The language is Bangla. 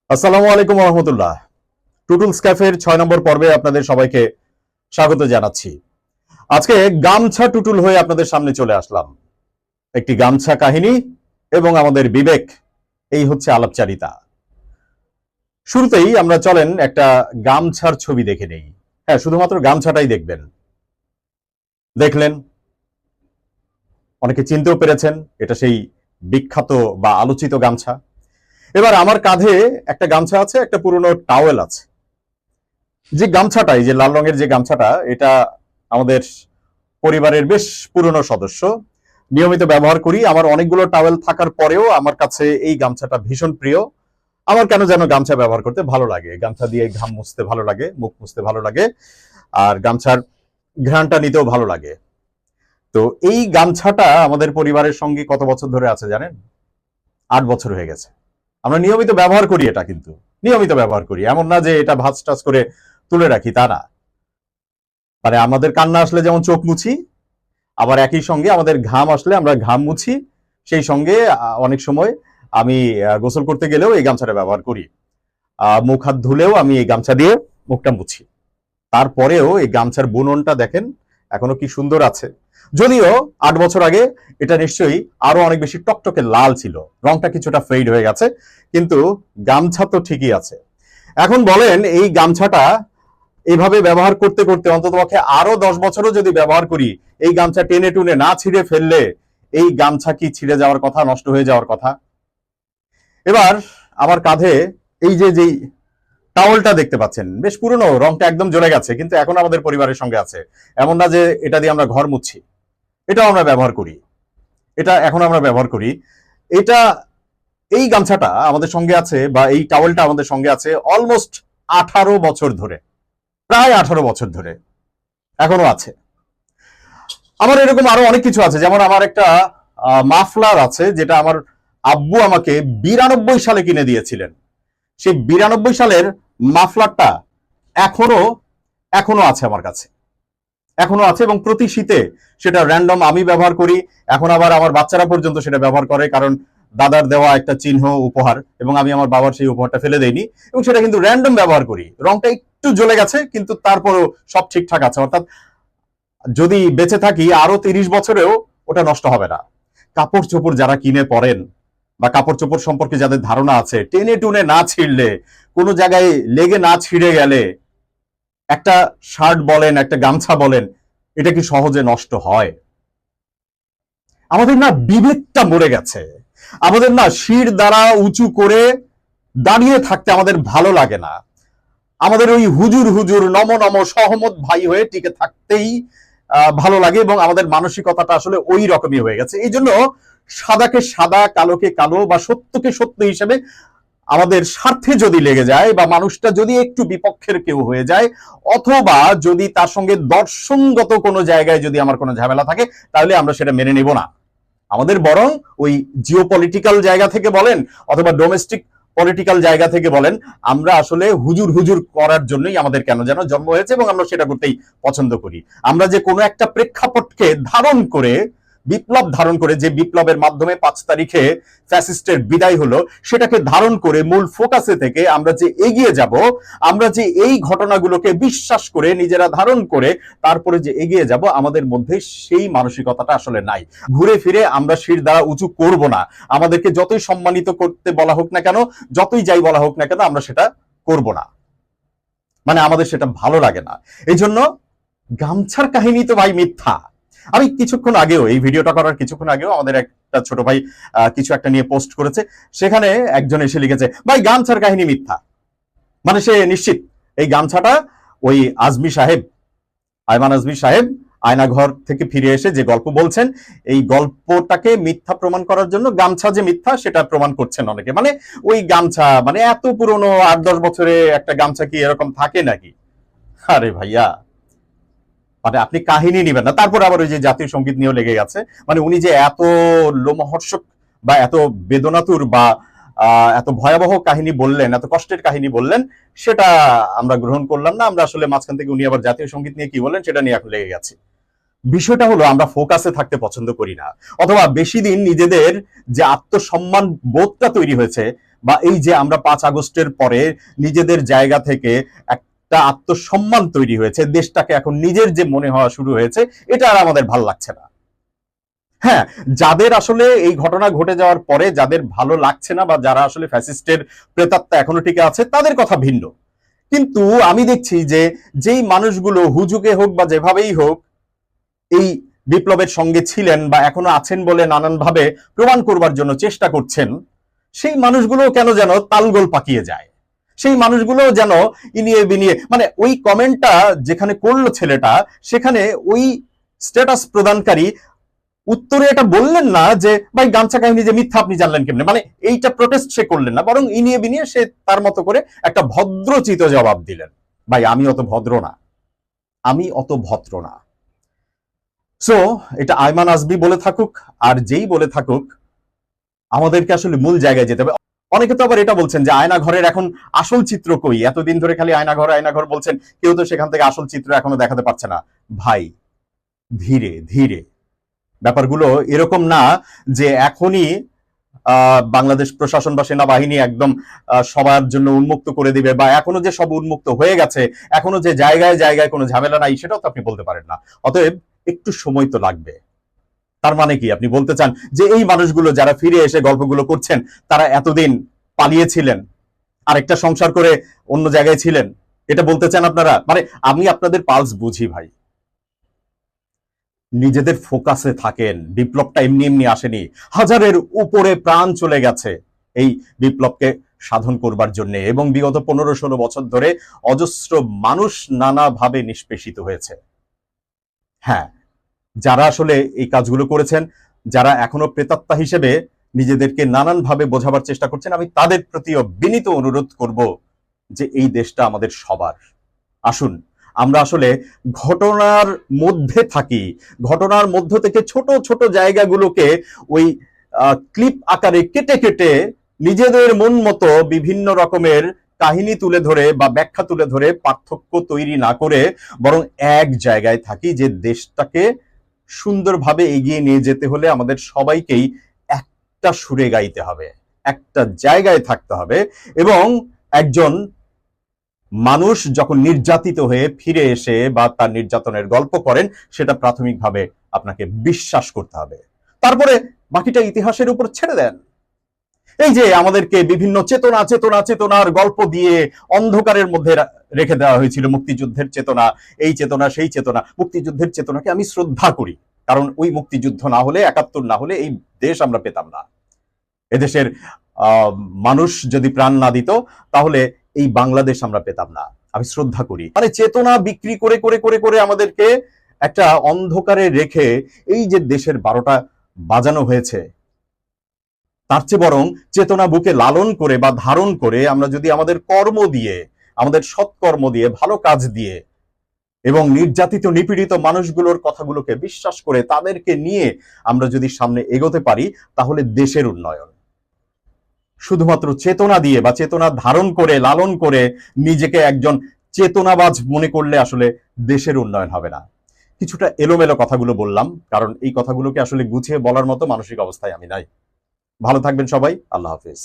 আসসালামু আলাইকুম রহমতুল্লাহ। টুটুলস ক্যাফের 6 নম্বর পর্বে আপনাদের সবাইকে স্বাগত জানাচ্ছি। আজকে গামছা টুটুল হয়ে আপনাদের সামনে চলে আসলাম। একটি গামছা কাহিনী এবং আমাদের বিবেক, এই হচ্ছে আলাপচারিতা। শুরুতেই আমরা চলেন একটা গামছার ছবি দেখে নেই। হ্যাঁ, শুধুমাত্র গামছাটাই দেখবেন। দেখলেন, অনেকে চিনতেও পেরেছেন এটা সেই বিখ্যাত বা আলোচিত গামছা। এবার আমার কাঁধে একটা গামছা আছে, একটা পুরনো টাওয়েল আছে। যে গামছাটা, এই যে লাল রঙের যে গামছাটা, এটা আমাদের পরিবারের বেশ পুরনো সদস্য, নিয়মিত ব্যবহার করি। আমার অনেকগুলো টাওয়েল থাকার পরেও আমার কাছে এই গামছাটা ভীষণ প্রিয়। আমার কেন যেন গামছা ব্যবহার করতে ভালো লাগে, গামছা দিয়ে ঘাম মুছতে ভালো লাগে, মুখ মুছতে ভালো লাগে, আর গামছার ঘ্রাণটা নিতেও ভালো লাগে। তো এই গামছাটা আমাদের পরিবারের সঙ্গে কত বছর ধরে আছে জানেন? 8 বছর হয়ে গেছে। আমরা নিয়মিত ব্যবহার করি, এটা কিন্তু নিয়মিত ব্যবহার করি, এমন না যে এটা ভাঁজ টাজ করে তুলে রাখি, তা না। মানে আমাদের কান্না আসলে যেমন চোখ মুছি, আবার একই সঙ্গে আমাদের ঘাম আসলে আমরা ঘাম মুছি। সেই সঙ্গে অনেক সময় আমি গোসল করতে গেলেও এই গামছাটা ব্যবহার করি। মুখ হাত ধুলেও আমি এই গামছা দিয়ে মুখটা মুছি। তারপরেও এই গামছার বুননটা দেখেন এখনো কি সুন্দর আছে। যদিও 8 বছর আগে এটা নিশ্চয়ই আরো অনেক বেশি টকটকে লাল ছিল, রংটা কিছুটা ফেড হয়ে গেছে, কিন্তু গামছা তো ঠিকই আছে। এখন বলেন, এই গামছাটা এইভাবে ব্যবহার করতে করতে অন্ততপক্ষে আরো 10 বছরও যদি ব্যবহার করি, এই গামছা টেনে টুনে না ছিঁড়ে ফেললে এই গামছা কি ছিঁড়ে যাওয়ার কথা, নষ্ট হয়ে যাওয়ার কথা? এবার আমার কাঁধে এই যে যেই টাওয়েলটা দেখতে পাচ্ছেন, বেশ পুরনো, রংটা একদম জ্বলে গেছে, কিন্তু এখন আমাদের পরিবারের সঙ্গে আছে। এমন না যে এটা দিয়ে আমরা ঘর মুছছি, এটাও আমরা ব্যবহার করি, এটা এখন আমরা ব্যবহার করি। এটা, এই গামছাটা আমাদের সঙ্গে আছে, বা এই টাওয়েলটা আমাদের সঙ্গে আছে অলমোস্ট 18 বছর ধরে, প্রায় 18 বছর ধরে এখনো আছে। আমার এরকম আরো অনেক কিছু আছে, যেমন আমার একটা মাফলার আছে, যেটা আমার আব্বু আমাকে 92 সালে কিনে দিয়েছিলেন। সেই 92 সালের মাফলারটা এখনো এখনো আছে আমার কাছে, এখনো আছে, এবং প্রতি শীতে সেটা র্যান্ডম আমি ব্যবহার করি। এখন আবার আমার বাচ্চারা পর্যন্ত সেটা ব্যবহার করে, কারণ দাদার দেওয়া একটা চিহ্ন, উপহার, এবং আমি আমার বাবার সেই উপহারটা ফেলে দেইনি, এবং সেটা কিন্তু র্যান্ডম ব্যবহার করি। রংটা একটু জ্বলে গেছে, কিন্তু তারপরেও সব ঠিকঠাক আছে, অর্থাৎ যদি বেঁচে থাকি আরো 30 বছরেও ওটা নষ্ট হবে না। কাপড় চোপড় যারা কিনে পরেন, বা কাপড় চোপড় সম্পর্কে যাদের ধারণা আছে, টেনে টুনে না ছিঁড়লে, কোনো জায়গায় লেগে না ছিঁড়ে গেলে, একটা শার্ট বলেন, একটা গামছা বলেন, এটা কি সহজে নষ্ট হয়? আমাদের না বিবেকটা মরে গেছে। আমাদের না শির দ্বারা উঁচু করে দাঁড়িয়ে থাকতে আমাদের ভালো লাগে না। আমাদের ওই হুজুর হুজুর নম নম সহমত ভাই হয়ে টিকে থাকতেই ভালো লাগে, এবং আমাদের মানসিকতাটা আসলে ওই রকমই হয়ে গেছে। এই জন্য সাদাকে সাদা, কালোকে কালো, বা সত্যকে সত্য হিসেবে আমাদের স্বার্থে যদি লেগে যায়, বা মানুষটা যদি একটু বিপক্ষের কেউ হয়ে যায়, অথবা যদি তার সঙ্গে দর্শনগত কোনো জায়গায় যদি আমার কোনো ঝামেলা থাকে, তাহলে আমরা সেটা মেনে নেব না। আমাদের বরং ওই জিওপলিটিক্যাল জায়গা থেকে বলেন, অথবা ডোমেস্টিক পলিটিক্যাল জায়গা থেকে বলেন, আমরা আসলে হুজুর হুজুর করার জন্যই আমাদের কেন যেন জন্ম হয়েছে, এবং আমরা সেটা করতেই পছন্দ করি। আমরা যে কোনো একটা প্রেক্ষাপটকে ধারণ করে, বিপ্লব ধারণ করে, যে বিপ্লবের মাধ্যমে 5 তারিখে ফ্যাসিস্টের বিদায় হলো, সেটাকে ধারণ করে মূল ফোকাসে থেকে আমরা যে এগিয়ে যাব, আমরা যে এই ঘটনাগুলোকে বিশ্বাস করে নিজেরা ধারণ করে তারপরে যে এগিয়ে যাব, আমাদের মধ্যে সেই মানসিকতাটা আসলে নাই। ঘুরে ফিরে আমরা শির দ্বারা উঁচু করব না। আমাদেরকে যতই সম্মানিত করতে বলা হোক না কেন, যতই যাই বলা হোক না কেন, আমরা সেটা করব না। মানে আমাদের সেটা ভালো লাগে না। এই জন্য গামছার কাহিনী তো ভাই মিথ্যা। আমি কিছুক্ষণ আগেও, এই ভিডিওটা করার কিছুক্ষণ আগেও আমাদের একটা ছোট ভাই কিছু একটা নিয়ে পোস্ট করেছে, সেখানে একজন এসে লিখেছে, ভাই গামছার কাহিনী মিথ্যা। মানে সে নিশ্চিত এই গামছাটা ওই আজমি সাহেব, আয়মান আজমি সাহেব আয়নাঘর থেকে ফিরে এসে যে গল্প বলছেন, এই গল্পটাকে মিথ্যা প্রমাণ করার জন্য গামছা যে মিথ্যা সেটা প্রমাণ করছেন অনেকে। মানে ওই গামছা, মানে এত পুরনো 8-10 বছরে একটা গামছা কি এরকম থাকে নাকি? আরে ভাইয়া, মানে আপনি কাহিনী নিবেন না, তারপর আবার ওই যে জাতীয় সঙ্গীত নিয়েও লেগে গেছে। মানে উনি যে এত লোমহর্ষক, বা এত বেদনাতুর, বা এত ভয়াবহ কাহিনী বললেন, এত কষ্টের কাহিনী বললেন, সেটা আমরা গ্রহণ করলাম না। আমরা আসলে মাঝখান থেকে উনি আবার জাতীয় সঙ্গীত নিয়ে কি বললেন সেটা নিয়ে এখন লেগে গেছি। বিষয়টা হলো আমরা ফোকাসে থাকতে পছন্দ করি না, অথবা বেশি দিন নিজেদের যে আত্মসম্মান বোধটা তৈরি হয়েছে, বা এই যে আমরা 5 আগস্টের পরে নিজেদের জায়গা থেকে একটা আত্মসম্মান তৈরি হয়েছে, দেশটাকে এখন নিজের যে মনে হওয়া শুরু হয়েছে, এটা আর আমাদের ভাল লাগছে না। হ্যাঁ, যাদের আসলে এই ঘটনা ঘটে যাওয়ার পরে যাদের ভালো লাগছে না, বা যারা আসলে ফ্যাসিস্টের প্রেতাত্মা এখনো টিকে আছে, তাদের কথা ভিন্ন। কিন্তু আমি দেখছি যে যেই মানুষগুলো হুজুগে হোক বা যেভাবেই হোক এই বিপ্লবের সঙ্গে ছিলেন বা এখনো আছেন বলে নানানভাবে প্রমাণ করবার জন্য চেষ্টা করছেন, সেই মানুষগুলো কেন যেন তালগোল পাকিয়ে যায়। সেই মানুষগুলো যেন ইনিয়ে বিনিয়ে, মানে ওই কমেন্টটা যেখানে করলো ছেলেটা, সেখানে ওই স্ট্যাটাস প্রদানকারী উত্তরে এটা বললেন না যে ভাই গামছা কাহিনী যে মিথ্যা আপনি জানলেন কেমনে, মানে এইটা প্রোটেস্ট সে করলেন না, বরং ইনিয়ে বিনিয়ে সে তার মতো করে একটা ভদ্রচিত জবাব দিলেন। ভাই আমি অত ভদ্র না, আমি অত ভদ্র না। সো এটা আয়মান আজমি বলে থাকুক আর যেই বলে থাকুক, আমাদেরকে আসলে মূল জায়গায় যেতে হবে। অনেকে তো আবার এটা বলছেন যে আয়না ঘরের এখন আসল চিত্র কই, এতদিন ধরে খালি আয়না ঘর বলছেন, কেউ তো সেখান থেকে আসল চিত্র এখনো দেখাতে পারছে না। ভাই ধীরে ধীরে, ব্যাপারগুলো এরকম না যে এখনই বাংলাদেশ প্রশাসন বা সেনাবাহিনী একদম সবার জন্য উন্মুক্ত করে দিবে, বা এখনো যে সব উন্মুক্ত হয়ে গেছে, এখনো যে জায়গায় জায়গায় কোনো ঝামেলা নাই, সেটাও তো আপনি বলতে পারেন না। অতএব একটু সময় তো লাগবে। তার মানে কি আপনি বলতে চান যে এই মানুষগুলো যারা ফিরে এসে গল্পগুলো করছেন, তারা এতদিন পালিয়েছিলেন, আরেকটা সংসার করে অন্য জায়গায় ছিলেন, এটা বলতে চান আপনারা? মানে আমি আপনাদের পালস বুঝি ভাই, নিজেদের ফোকাসে থাকেন। বিপ্লবটা এমনি এমনি আসেনি, হাজারের উপরে প্রাণ চলে গেছে এই বিপ্লবকে সাধন করবার জন্য, এবং বিগত 15-16 বছর ধরে অজস্র মানুষ নানাভাবে নিষ্পেষিত হয়েছে। হ্যাঁ, যারা আসলে এই কাজগুলো করেছেন, যারা এখনো প্রেতাত্মা হিসেবে নিজেদেরকে নানানভাবে বোঝাবার চেষ্টা করছেন, আমি তাদের প্রতিও বিনীত অনুরোধ করব যে এই দেশটা আমাদের সবার। আসুন আমরা আসলে ঘটনার মধ্যে থাকি, ঘটনার মধ্য থেকে ছোট ছোট জায়গাগুলোকে ওই ক্লিপ আকারে কেটে কেটে নিজেদের মন মতো বিভিন্ন রকমের কাহিনী তুলে ধরে বা ব্যাখ্যা তুলে ধরে পার্থক্য তৈরি না করে, বরং এক জায়গায় থাকি যে দেশটাকে সুন্দরভাবে এগিয়ে নিয়ে যেতে হলে আমাদের সবাইকেই একটা সুরে গাইতে হবে, একটা জায়গায় থাকতে হবে। এবং একজন মানুষ যখন নির্যাতিত হয়ে ফিরে এসে বা তার নির্যাতনের গল্প করেন, সেটা প্রাথমিকভাবে আপনাকে বিশ্বাস করতে হবে, তারপরে বাকিটা ইতিহাসের উপর ছেড়ে দেন। এই যে আমাদেরকে বিভিন্ন চেতনা চেতনা চেতনার গল্প দিয়ে অন্ধকারের মধ্যে রেখে দেওয়া হয়েছিল, মুক্তিযুদ্ধের চেতনা, এই চেতনা সেই চেতনা। মুক্তিযুদ্ধের চেতনাকে আমি শ্রদ্ধা করি, কারণ ওই মুক্তিযুদ্ধ না হলে, 71 না হলে এই দেশ আমরা পেতাম না। এদেশের মানুষ যদি প্রাণ না দিত, তাহলে এই বাংলাদেশ আমরা পেতাম না। আমি শ্রদ্ধা করি, মানে চেতনা বিক্রি করে করে করে করে আমাদেরকে একটা অন্ধকারে রেখে এই যে দেশের 12টা বাজানো হয়েছে, তার চেয়ে বরং চেতনা বুকে লালন করে বা ধারণ করে আমরা যদি আমাদের কর্ম দিয়ে, আমাদের সৎকর্ম দিয়ে, ভালো কাজ দিয়ে, এবং নির্যাতিত নিপীড়িত মানুষগুলোর কথাগুলোকে বিশ্বাস করে তাদেরকে নিয়ে আমরা যদি সামনে এগোতে পারি, তাহলে দেশের উন্নয়ন। শুধুমাত্র চেতনা দিয়ে বা চেতনা ধারণ করে লালন করে নিজেকে একজন চেতনাবাজ মনে করলে আসলে দেশের উন্নয়ন হবে না। কিছুটা এলোমেলো কথাগুলো বললাম, কারণ এই কথাগুলোকে আসলে গুছিয়ে বলার মতো মানসিক অবস্থায় আমি নাই। ভালো থাকবেন সবাই, আল্লাহ হাফিজ।